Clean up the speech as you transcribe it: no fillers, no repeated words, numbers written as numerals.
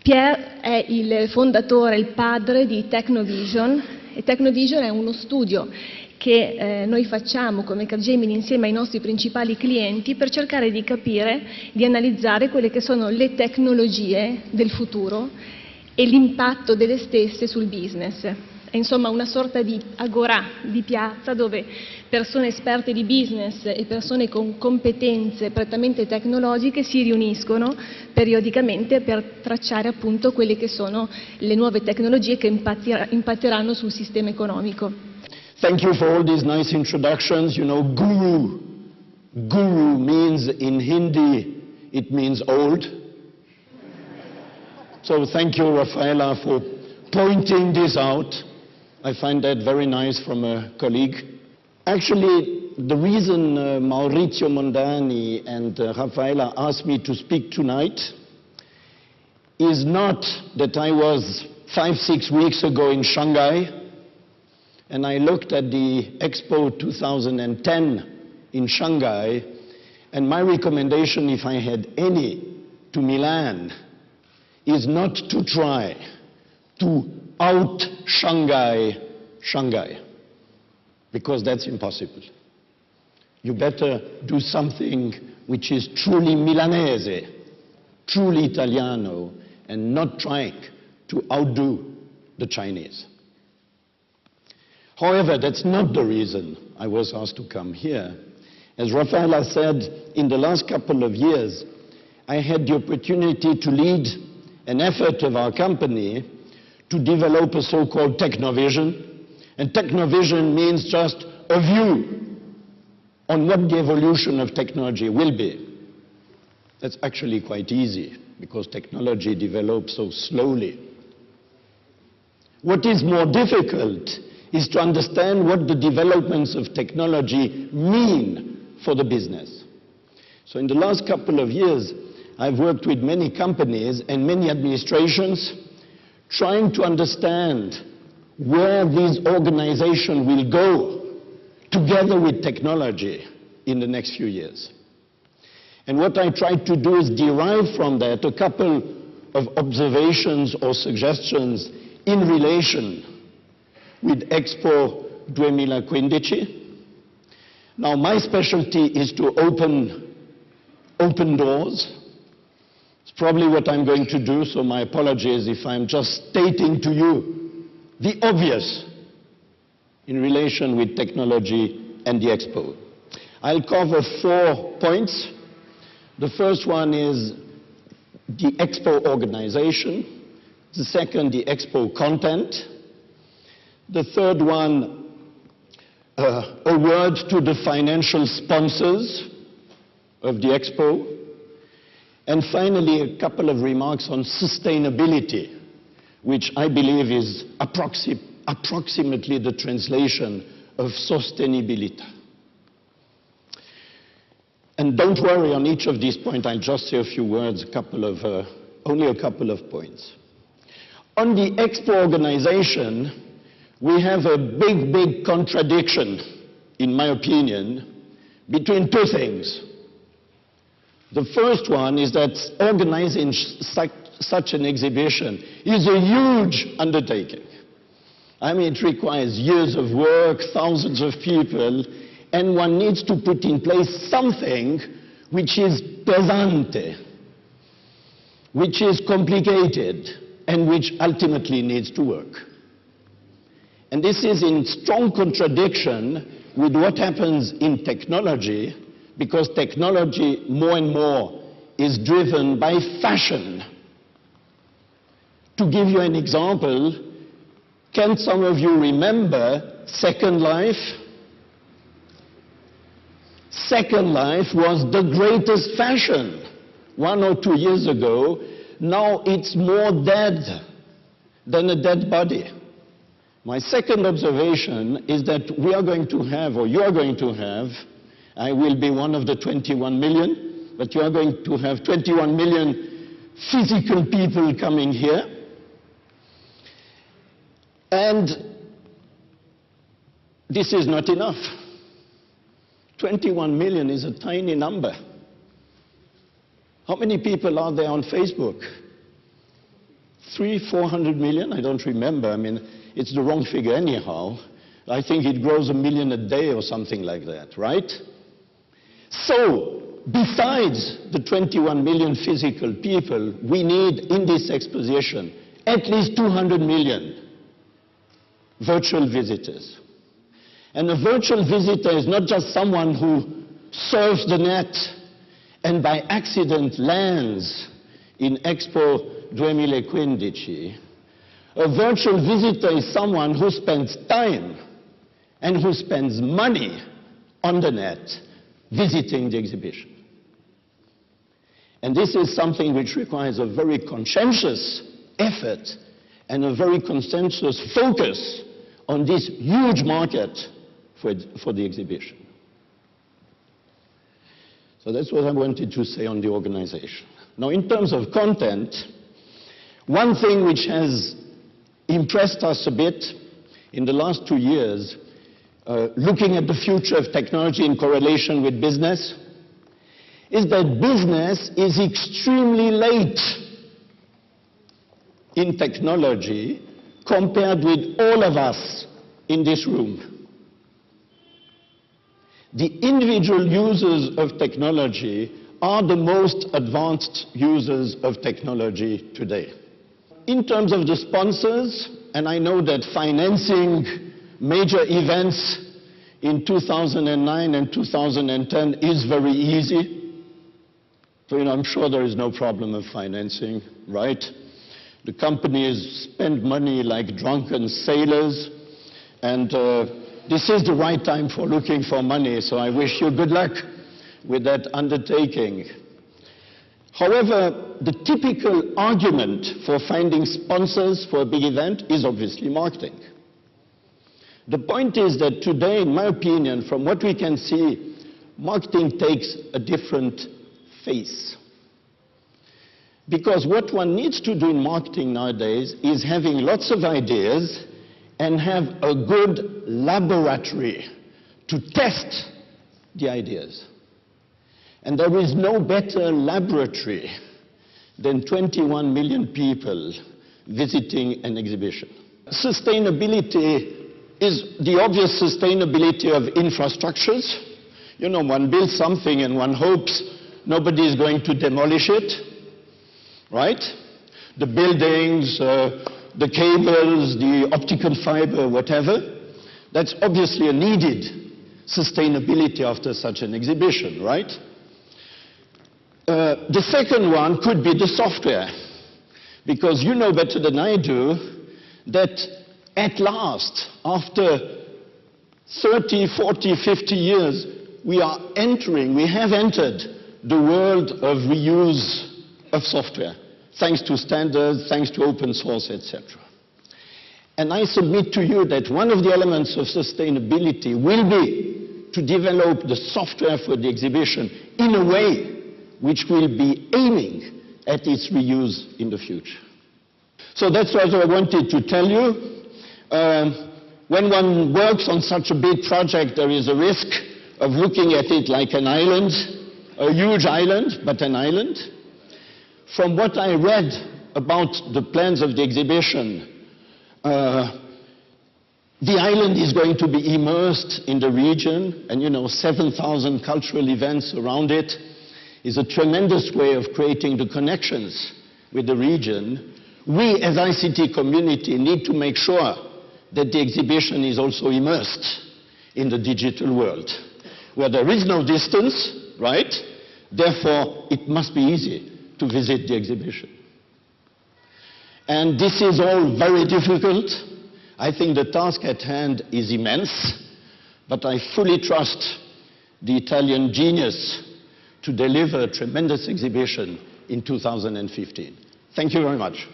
Pierre è il fondatore, il padre di Technovision, e Technovision è uno studio che noi facciamo come Capgemini insieme ai nostri principali clienti per cercare di capire, di analizzare quelle che sono le tecnologie del futuro e l'impatto delle stesse sul business. È insomma una sorta di agorà, di piazza, dove persone esperte di business e persone con competenze prettamente tecnologiche si riuniscono periodicamente per tracciare appunto quelle che sono le nuove tecnologie che impatteranno sul sistema economico. Thank you for all these nice introductions. You know, guru. Guru means in Hindi, it means old. So thank you, Raffaella, for pointing this out. I find that very nice from a colleague. Actually, the reason Maurizio Mondani and Raffaella asked me to speak tonight is not that I was 5-6 weeks ago in Shanghai and I looked at the Expo 2010 in Shanghai, and my recommendation, if I had any, to Milan is not to try to out-Shanghai Shanghai, because that's impossible. You better do something which is truly Milanese, truly Italiano, and not trying to outdo the Chinese. However, that's not the reason I was asked to come here. As Raffaella said, in the last couple of years, I had the opportunity to lead an effort of our company to develop a so-called Technovision. And Technovision means just a view on what the evolution of technology will be. That's actually quite easy, because technology develops so slowly. What is more difficult is to understand what the developments of technology mean for the business. So in the last couple of years, I've worked with many companies and many administrations trying to understand where this organization will go together with technology in the next few years. And what I tried to do is derive from that a couple of observations or suggestions in relation with Expo 2015. Now, my specialty is to open doors. It's probably what I'm going to do, so my apologies if I'm just stating to you the obvious in relation with technology and the Expo. I'll cover 4 points. The first one is the Expo organization. The second, the Expo content. The third one, a word to the financial sponsors of the Expo. And finally, a couple of remarks on sustainability, which I believe is approximately the translation of sostenibilità. And don't worry, on each of these points, I'll just say a few words, only a couple of points. On the Expo organization, we have a big contradiction, in my opinion, between two things. The first one is that organizing such an exhibition is a huge undertaking. I mean, it requires years of work, thousands of people, and one needs to put in place something which is pesante, which is complicated, and which ultimately needs to work. And this is in strong contradiction with what happens in technology, because technology more and more is driven by fashion. To give you an example, can some of you remember Second Life? Second Life was the greatest fashion 1 or 2 years ago. Now it's more dead than a dead body. My second observation is that we are going to have, or you are going to have, I will be one of the 21 million, but you are going to have 21 million physical people coming here. And this is not enough. 21 million is a tiny number. How many people are there on Facebook? 400 million, I don't remember. I mean, it's the wrong figure anyhow. I think it grows 1 million a day or something like that, right? So, besides the 21 million physical people, we need in this exposition at least 200 million virtual visitors. And a virtual visitor is not just someone who surfs the net and by accident lands in Expo 2015. A virtual visitor is someone who spends time and who spends money on the net visiting the exhibition. And this is something which requires a very conscientious effort and a very conscientious focus on this huge market for the exhibition. So that's what I wanted to say on the organization. Now, in terms of content, one thing which has impressed us a bit in the last 2 years, looking at the future of technology in correlation with business, is that business is extremely late in technology compared with all of us in this room. The individual users of technology are the most advanced users of technology today. In terms of the sponsors, and I know that financing major events in 2009 and 2010 is very easy. So, I'm sure there is no problem of financing, right? The companies spend money like drunken sailors, and this is the right time for looking for money, so I wish you good luck with that undertaking. However, the typical argument for finding sponsors for a big event is obviously marketing. The point is that today, in my opinion, from what we can see, marketing takes a different face. Because what one needs to do in marketing nowadays is having lots of ideas and have a good laboratory to test the ideas. And there is no better laboratory than 21 million people visiting an exhibition. Sustainability is the obvious sustainability of infrastructures. One builds something and one hopes nobody is going to demolish it, right? The buildings, the cables, the optical fiber, whatever. That's obviously a needed sustainability after such an exhibition, right? The second one could be the software, because you know better than I do that at last, after 30, 40, 50 years, we have entered the world of reuse of software, thanks to standards, thanks to open source, etc. And I submit to you that one of the elements of sustainability will be to develop the software for the exhibition in a way which will be aiming at its reuse in the future. So that's what I wanted to tell you. When one works on such a big project, there is a risk of looking at it like an island, a huge island, but an island. From what I read about the plans of the exhibition, the island is going to be immersed in the region, and 7,000 cultural events around it is a tremendous way of creating the connections with the region. We, as ICT community, need to make sure that the exhibition is also immersed in the digital world, where there is no distance, right? Therefore, it must be easy to visit the exhibition. And this is all very difficult. I think the task at hand is immense, but I fully trust the Italian genius to deliver a tremendous exhibition in 2015. Thank you very much.